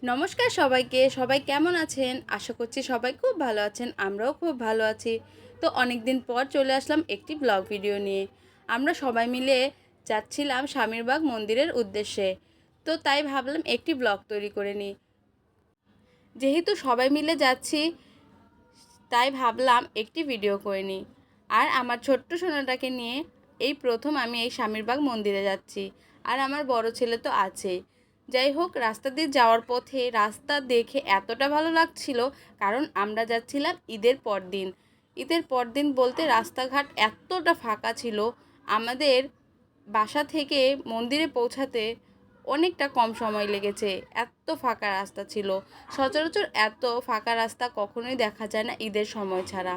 নমস্কার সবাইকে। সবাই কেমন আছেন? আশা করছি সবাই খুব ভালো আছেন। আমরাও খুব ভালো আছি। তো অনেক দিন পর চলে আসলাম একটি ব্লগ ভিডিও নিয়ে। আমরা সবাই মিলে যাচ্ছিলাম স্বামীরবাগ মন্দিরের উদ্দেশ্যে। তো তাই ভাবলাম একটি ব্লগ তৈরি করে নিই। যেহেতু সবাই মিলে যাচ্ছি তাই ভাবলাম একটি ভিডিও করে নিই। আর আমার ছোট্ট সোনাটাকে নিয়ে এই প্রথম আমি এই স্বামীরবাগ মন্দিরে যাচ্ছি। আর আমার বড় ছেলে তো আছেই। যাই হোক, রাস্তা দিয়ে যাওয়ার পথে রাস্তা দেখে এতটা ভালো লাগছিল, কারণ আমরা যাচ্ছিলাম ঈদের পরদিন। ঈদের পরদিন বলতে রাস্তাঘাট এতটা ফাঁকা ছিল, আমাদের বাসা থেকে মন্দিরে পৌঁছাতে অনেকটা কম সময় লেগেছে। এত ফাঁকা রাস্তা ছিল। সচরাচর এত ফাঁকা রাস্তা কখনোই দেখা যায় না ঈদের সময় ছাড়া।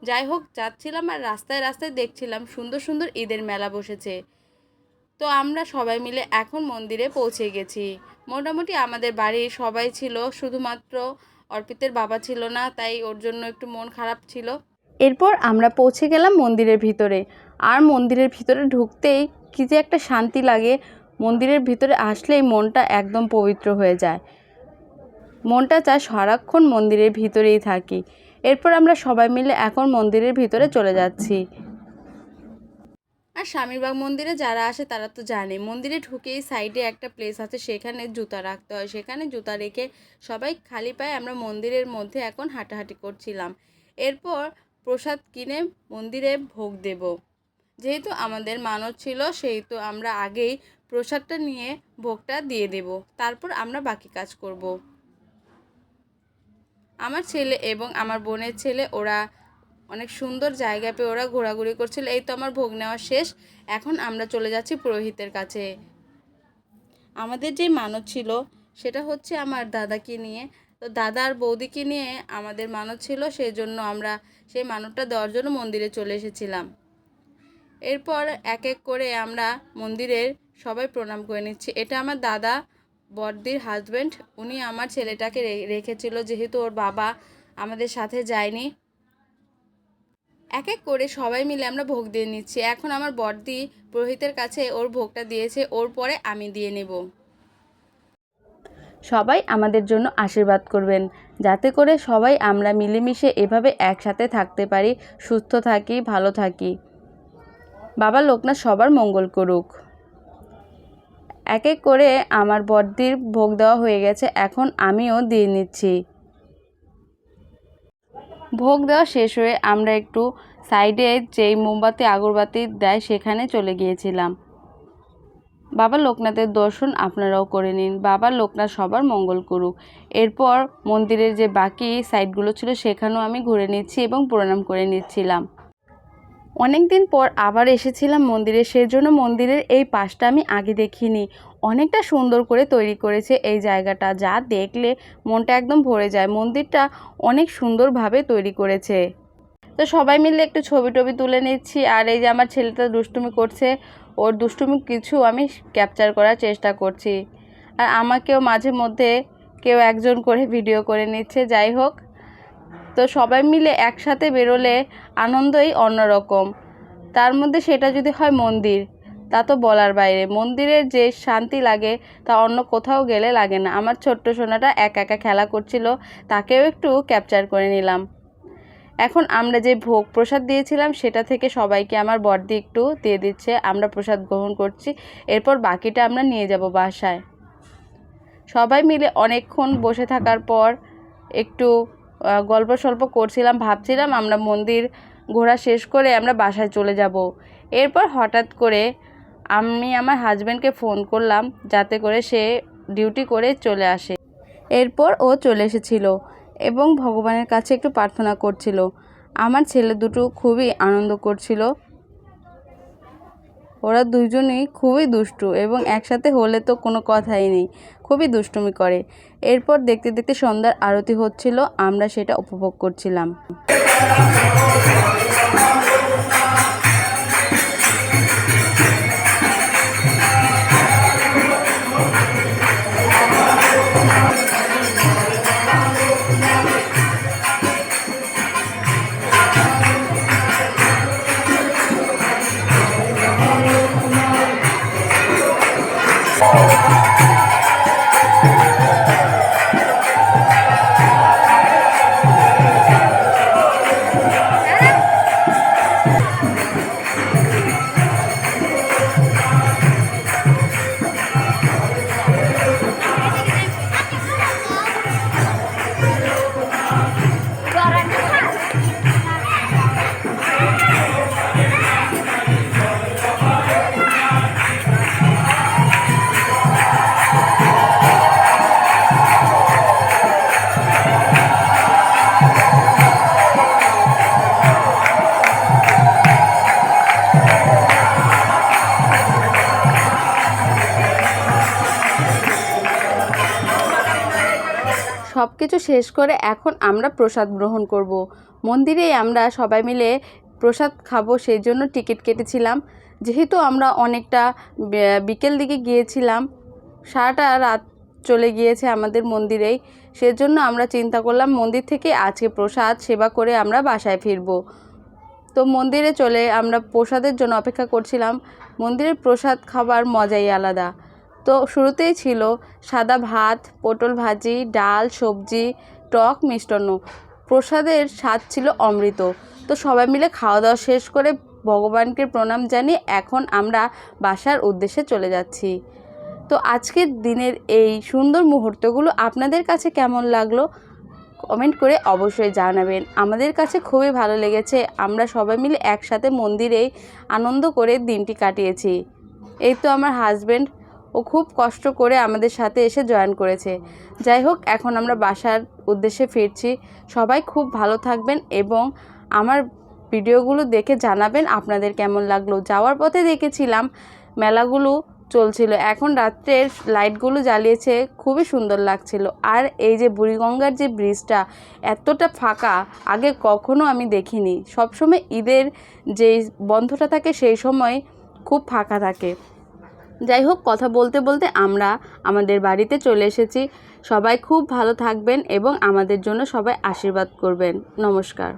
যাই হোক, যাচ্ছিলাম আর রাস্তায় রাস্তায় দেখছিলাম সুন্দর সুন্দর ঈদের মেলা বসেছে। তো আমরা সবাই মিলে এখন মন্দিরে পৌঁছে গেছি। মোটামুটি আমাদের বাড়ির সবাই ছিল, শুধুমাত্র অর্পিতের বাবা ছিল না, তাই ওর জন্য একটু মন খারাপ ছিল। এরপর আমরা পৌঁছে গেলাম মন্দিরের ভিতরে। আর মন্দিরের ভিতরে ঢুকতেই কী যে একটা শান্তি লাগে। মন্দিরের ভিতরে আসলেই মনটা একদম পবিত্র হয়ে যায়। মনটা চায় সারাক্ষণ মন্দিরের ভিতরেই থাকি। এরপর আমরা সবাই মিলে এখন মন্দিরের ভিতরে চলে যাচ্ছি। আর স্বামীরবাগ মন্দিরে যারা আসে তারা তো জানে, মন্দিরে ঢুকেই সাইডে একটা প্লেস আছে, সেখানে জুতা রাখতে হয়। সেখানে জুতা রেখে সবাই খালি পায়ে আমরা মন্দিরের মধ্যে এখন হাঁটাহাঁটি করছিলাম। এরপর প্রসাদ কিনে মন্দিরে ভোগ দেব। যেহেতু আমাদের মানত ছিল, সেহেতু আমরা আগেই প্রসাদটা নিয়ে ভোগটা দিয়ে দেব, তারপর আমরা বাকি কাজ করব। আমার ছেলে এবং আমার বোনের ছেলে ওরা অনেক সুন্দর জায়গা পেয়ে ওরা ঘোরাঘুরি করছিল। এই তো আমার ভোগ নেওয়া শেষ। এখন আমরা চলে যাচ্ছি পুরোহিতের কাছে। আমাদের যে মানত ছিল সেটা হচ্ছে আমার দাদাকে নিয়ে। তো দাদা আর বৌদিকে নিয়ে আমাদের মানত ছিল, সেই জন্য আমরা সেই মানতটা দেওয়ার জন্য মন্দিরে চলে এসেছিলাম। এরপর এক এক করে আমরা মন্দিরের সবাই প্রণাম করে নিচ্ছি। এটা আমার দাদা বড়দির হাজব্যান্ড, উনি আমার ছেলেটাকে রেখেছিল, যেহেতু ওর বাবা আমাদের সাথে যায়নি। এক এক করে সবাই মিলে আমরা ভোগ দিয়ে নিচ্ছি। এখন আমার বড়দি পুরোহিতের কাছে ওর ভোগটা দিয়েছে, ওর পরে আমি দিয়ে নেব। সবাই আমাদের জন্য আশীর্বাদ করবেন, যাতে করে সবাই আমরা মিলেমিশে এভাবে একসাথে থাকতে পারি, সুস্থ থাকি, ভালো থাকি। বাবা লোকনাথ সবার মঙ্গল করুক। এক এক করে আমার বড়দির ভোগ দেওয়া হয়ে গেছে, এখন আমিও দিয়ে নিচ্ছি। ভোগ দেওয়া শেষ হয়ে আমরা একটু সাইডে যেই মোমবাতি আগরবাতি দেয় সেখানে চলে গিয়েছিলাম। বাবা লোকনাথের দর্শন আপনারাও করে নিন। বাবা লোকনাথ সবার মঙ্গল করুক। এরপর মন্দিরের যে বাকি সাইডগুলো ছিল সেখানেও আমি ঘুরে নিচ্ছি এবং প্রণাম করে নিচ্ছিলাম। অনেক দিন পর আবার এসেছিলাম মন্দিরে, সেজন্য মন্দিরের এই পাশটা আমি আগে দেখিনি। অনেকটা সুন্দর করে তৈরি করেছে এই জায়গাটা, যা দেখলে মনটা একদম ভরে যায়। মন্দিরটা অনেক সুন্দরভাবে তৈরি করেছে। তো সবাই মিলে একটু ছবি টবি তুলে নিচ্ছি। আর এই যে আমার ছেলেটা দুষ্টুমি করছে, ওর দুষ্টুমি কিছু আমি ক্যাপচার করার চেষ্টা করছি। আর আমাকেও মাঝে মধ্যে কেউ একজন করে ভিডিও করে নিচ্ছে। যাই হোক, তো সবাই মিলে একসাথে বেরোলে আনন্দই অন্যরকম। তার মধ্যে সেটা যদি হয় মন্দির, তা তো বলার বাইরে। মন্দিরের যে শান্তি লাগে তা অন্য কোথাও গেলে লাগে না। আমার ছোট্ট সোনাটা একা একা খেলা করছিল, তাকেও একটু ক্যাপচার করে নিলাম। এখন আমরা যে ভোগ প্রসাদ দিয়েছিলাম সেটা থেকে সবাইকে আমার বড়দি একটু দিয়ে দিচ্ছে, আমরা প্রসাদ গ্রহণ করছি। এরপর বাকিটা আমরা নিয়ে যাব বাসায়। সবাই মিলে অনেকক্ষণ বসে থাকার পর একটু গল্প সল্প করছিলাম, ভাবছিলাম আমরা মন্দির ঘোরা শেষ করে আমরা বাসায় চলে যাব। এরপর হঠাৎ করে আমি আমার হাজব্যান্ডকে ফোন করলাম, যাতে করে সে ডিউটি করে চলে আসে। এরপর ও চলে এসেছিল এবং ভগবানের কাছে একটু প্রার্থনা করছিল। আমার ছেলে দুটো খুবই আনন্দ করছিল। ওরা দুজনেই খুবই দুষ্টু এবং একসাথে হলে তো কোনো কথাই নেই, খুবই দুষ্টুমি করে। এরপর দেখতে দেখতে সন্ধ্যার আরতি হচ্ছিল, আমরা সেটা উপভোগ করছিলাম। সব কিছু শেষ করে এখন আমরা প্রসাদ গ্রহণ করব। মন্দিরেই আমরা সবাই মিলে প্রসাদ খাবো, সেই জন্য টিকিট কেটেছিলাম। যেহেতু আমরা অনেকটা বিকেল দিকে গিয়েছিলাম, সারাটা রাত চলে গিয়েছে আমাদের মন্দিরেই, সেজন্য আমরা চিন্তা করলাম মন্দির থেকে আজকে প্রসাদ সেবা করে আমরা বাসায় ফিরব। তো মন্দিরে চলে আমরা প্রসাদের জন্য অপেক্ষা করছিলাম। মন্দিরের প্রসাদ খাবার মজাই আলাদা। তো শুরুতেই ছিল সাদা ভাত, পটল ভাজি, ডাল, সবজি, টক, মিষ্টান্ন। প্রসাদের স্বাদ ছিল অমৃত। তো সবাই মিলে খাওয়া দাওয়া শেষ করে ভগবানকে প্রণাম জানিয়ে এখন আমরা বাসার উদ্দেশ্যে চলে যাচ্ছি। তো আজকের দিনের এই সুন্দর মুহূর্তগুলো আপনাদের কাছে কেমন লাগলো কমেন্ট করে অবশ্যই জানাবেন। আমাদের কাছে খুবই ভালো লেগেছে। আমরা সবাই মিলে একসাথে মন্দিরেই আনন্দ করে দিনটি কাটিয়েছি। এই তো আমার হাজব্যান্ড, ও খুব কষ্ট করে আমাদের সাথে এসে জয়েন করেছে। যাই হোক, এখন আমরা বাসার উদ্দেশ্যে ফিরছি। সবাই খুব ভালো থাকবেন এবং আমার ভিডিওগুলো দেখে জানাবেন আপনাদের কেমন লাগলো। যাওয়ার পথে দেখেছিলাম মেলাগুলো চলছিল, এখন রাত্রের লাইটগুলো জ্বালিয়েছে, খুবই সুন্দর লাগছিল। আর এই যে বুড়িগঙ্গার যে ব্রিজটা এতটা ফাঁকা আগে কখনো আমি দেখিনি। সবসময় ঈদের যেই বন্ধটা থাকে সেই সময় খুব ফাঁকা থাকে। যাই হোক, কথা বলতে বলতে আমরা আমাদের বাড়িতে চলে এসেছি। সবাই খুব ভালো থাকবেন এবং আমাদের জন্য সবাই আশীর্বাদ করবেন। নমস্কার।